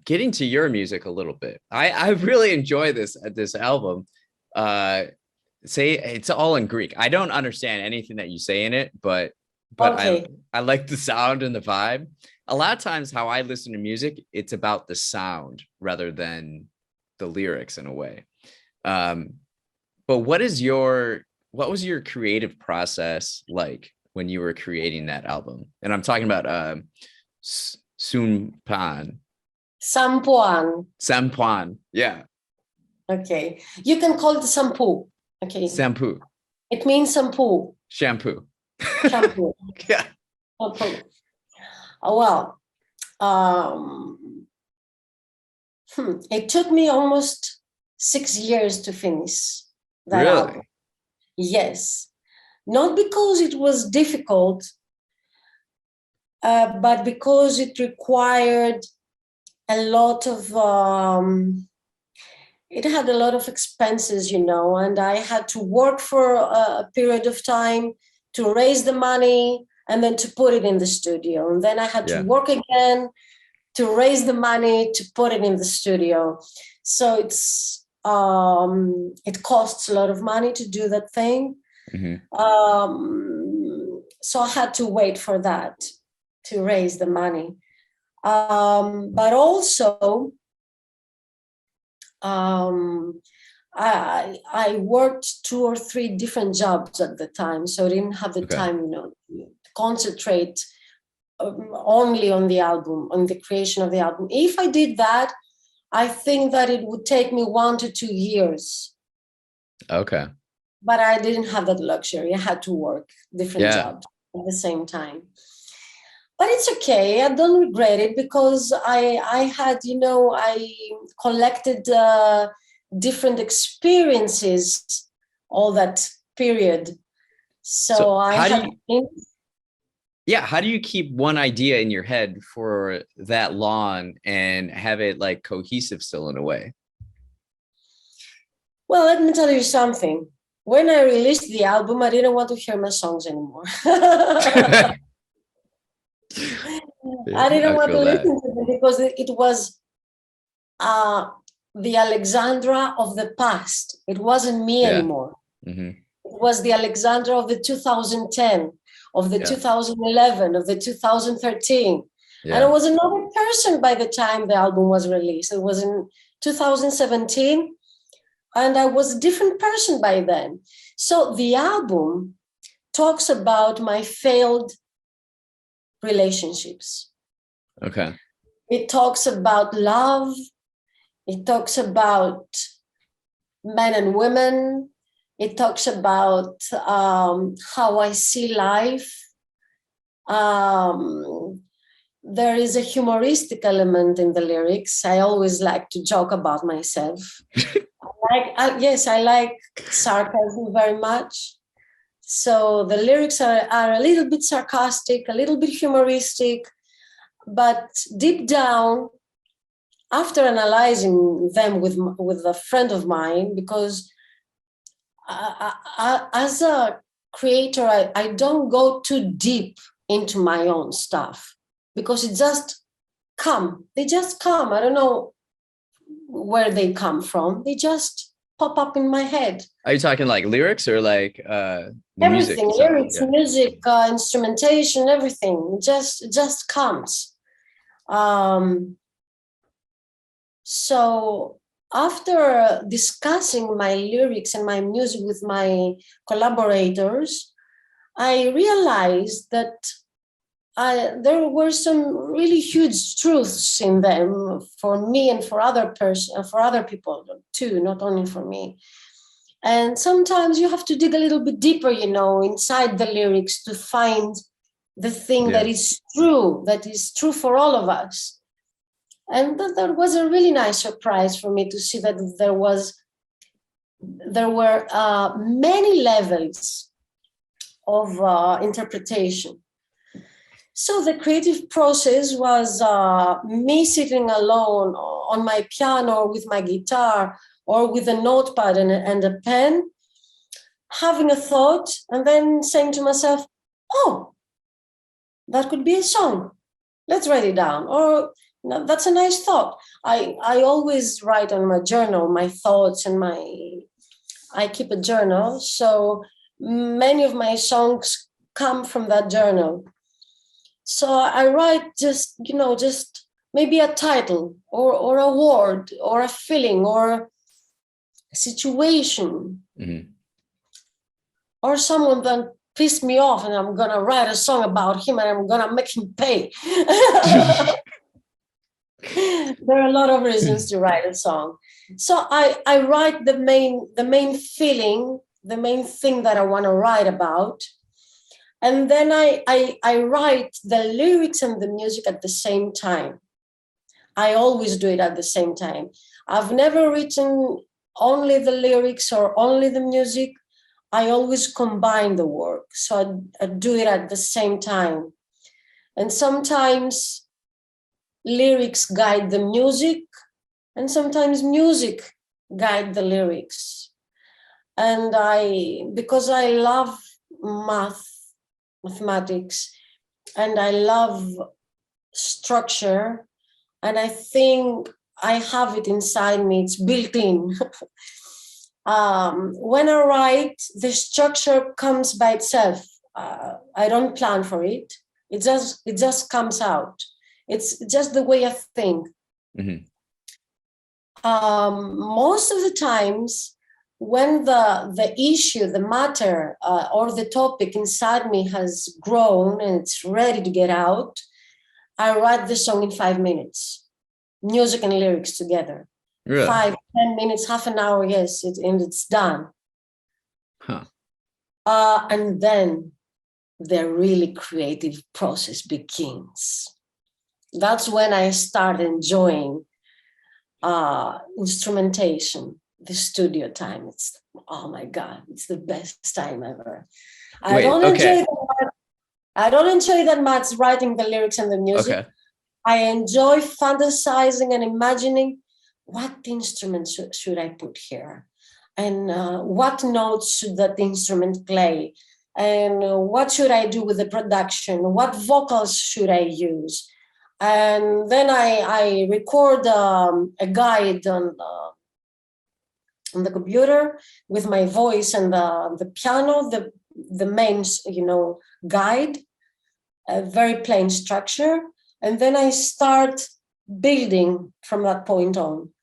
getting to your music a little bit. I really enjoy this album. Uh, say it's all in Greek. I don't understand anything that you say in it, but Okay. I like the sound and the vibe. A lot of times, how I listen to music, it's about the sound rather than the lyrics in a way. Um, but what was your creative process like when you were creating that album? And I'm talking about Sunpan, Sampuan. Sampuan. Yeah. Okay. You can call it shampoo. Okay. Shampoo. It means shampoo. Shampoo. Shampoo. Yeah. Shampoo. Well, um, it took me almost 6 years to finish that album. Really? Yes. Not because it was difficult, but because it required a lot of it had a lot of expenses, and I had to work for a period of time to raise the money and then to put it in the studio. And then I had to Yeah. work again to raise the money to put it in the studio. So it costs a lot of money to do that thing. Mm-hmm. So I had to wait for that to raise the money. But also, I worked 2 or 3 different jobs at the time, so I didn't have the Okay. time, to concentrate only on the album, on the creation of the album. If I did that, I think that it would take me 1 to 2 years. Okay. But I didn't have that luxury. I had to work different Yeah. jobs at the same time. But it's okay. I don't regret it because I had, I collected different experiences all that period. So So I how do had. you how do you keep one idea in your head for that long and have it like cohesive still in a way? Well, let me tell you something. When I released the album, I didn't want to hear my songs anymore. I didn't I want to feel that. listen to them because it was uh, the Alexandra of the past. It wasn't me Yeah. anymore. Hmm. It was the Alexandra of the 2010, of the Yeah. 2011, of the 2013. And I Yeah. was another person by the time the album was released. It was in 2017, and I was a different person by then. So the album talks about my failed relationships. Okay. It talks about love. It talks about men and women. It talks about how I see life. Um, there is a humoristic element in the lyrics. I always like to joke about myself. Yes, I like sarcasm very much. So the lyrics are a little bit sarcastic, a little bit humoristic, but deep down, after analyzing them with a friend of mine, because as a creator, I don't go too deep into my own stuff because it just come. They just come. I don't know where they come from. They just pop up in my head. Are you talking like lyrics or like the music Everything, itself? lyrics, Yeah. music, instrumentation, everything just comes. Um, so after discussing my lyrics and my music with my collaborators, I realized that there were some really huge truths in them for me and for other people too, not only for me. And sometimes you have to dig a little bit deeper, inside the lyrics to find the thing Yeah. that is true for all of us. And that was a really nice surprise for me to see that there were many levels of interpretation. So the creative process was me sitting alone on my piano with my guitar or with a notepad and a pen, having a thought and then saying to myself, oh, that could be a song. Let's write it down. Or Now, that's a nice thought. I always write on my journal my thoughts and I keep a journal. So many of my songs come from that journal. So I write just maybe a title or a word or a feeling or a situation or someone that pissed me off, and I'm going to write a song about him and I'm going to make him pay. There are a lot of reasons to write a song. So I write the main feeling, the main thing that I want to write about. And then I write the lyrics and the music at the same time. I always do it at the same time. I've never written only the lyrics or only the music. I always combine the work. So I do it at the same time. And sometimes lyrics guide the music, and sometimes music guide the lyrics. And because I love mathematics, and I love structure, and I think I have it inside me, it's built in. When I write, the structure comes by itself. I don't plan for it. It just comes out. It's just the way I think. Most of the times, when the issue, the matter, or the topic inside me has grown and it's ready to get out, I write the song in 5 minutes, music and lyrics together. Really? 5, 10 minutes, half an hour, yes, and it's done. Huh. And then the really creative process begins. That's when I start enjoying instrumentation, the studio time. It's, oh my God, it's the best time ever. I don't enjoy that much writing the lyrics and the music. Okay. I enjoy fantasizing and imagining what instrument should I put here, and what notes should that instrument play, and what should I do with the production, what vocals should I use. And then I record a guide on the computer with my voice and the piano, the main guide, a very plain structure. And then I start building from that point on.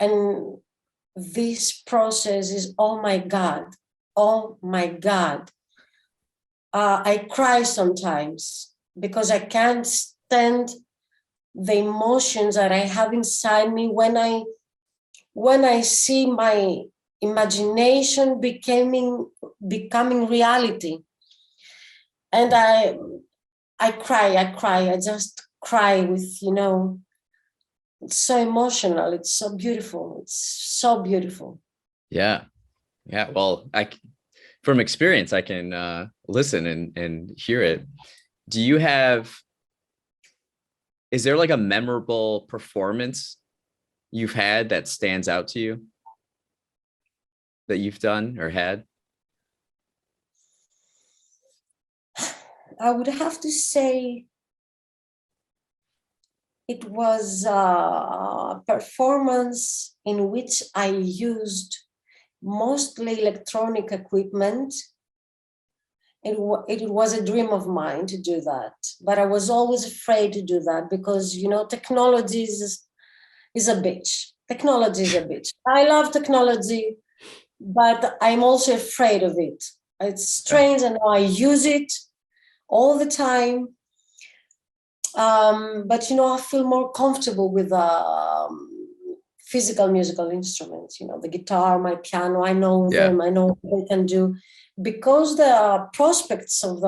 And this process is, oh my God. I cry sometimes because I can't stand the emotions that I have inside me when I see my imagination becoming reality. And I cry. I just cry with, it's so emotional. It's so beautiful. It's so beautiful. Yeah. Well, from experience, I can listen and hear it. Is there like a memorable performance you've had that stands out to you that you've done or had? I would have to say it was a performance in which I used mostly electronic equipment. It was a dream of mine to do that, but I was always afraid to do that because, technology is a bitch. Technology is a bitch. I love technology, but I'm also afraid of it. It's strange, and I use it all the time. But, I feel more comfortable with physical musical instruments, the guitar, my piano. I know them. I know what they can do. Because the prospects of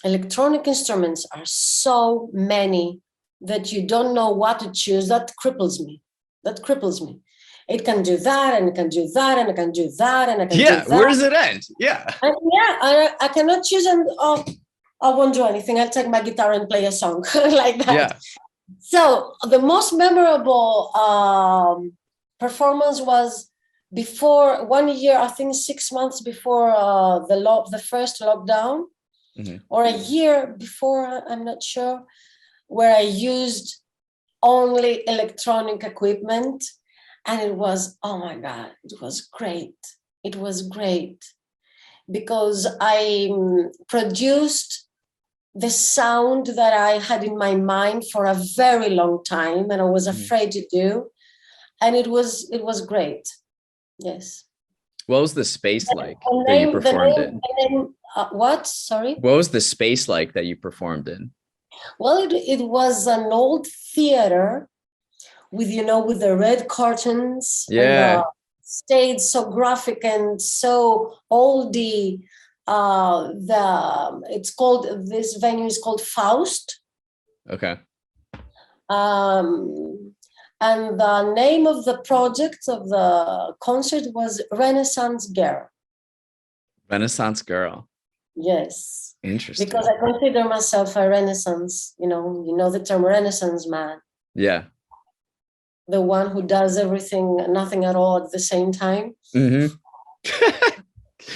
electronic instruments are so many that you don't know what to choose. That cripples me. It can do that, and it can do that, and it can do that, and it can do that. Where does it end? Yeah. And I cannot choose, and I won't do anything. I'll take my guitar and play a song like that. Yeah. So the most memorable performance was before 1 year, I think 6 months before the first lockdown, or a year before, I'm not sure, where I used only electronic equipment. And it was, oh my God, it was great. It was great because I produced the sound that I had in my mind for a very long time and I was afraid to do. And it was great. Yes. What was the space like that you performed in? What? Sorry? What was the space like that you performed in? Well, it was an old theater with, with the red curtains and the stage so graphic and so oldie. This venue is called Faust. Okay. And the name of the project of the concert was Renaissance Girl. Renaissance Girl. Yes. Interesting. Because I consider myself a Renaissance, you know the term Renaissance man. Yeah. The one who does everything, nothing at all at the same time.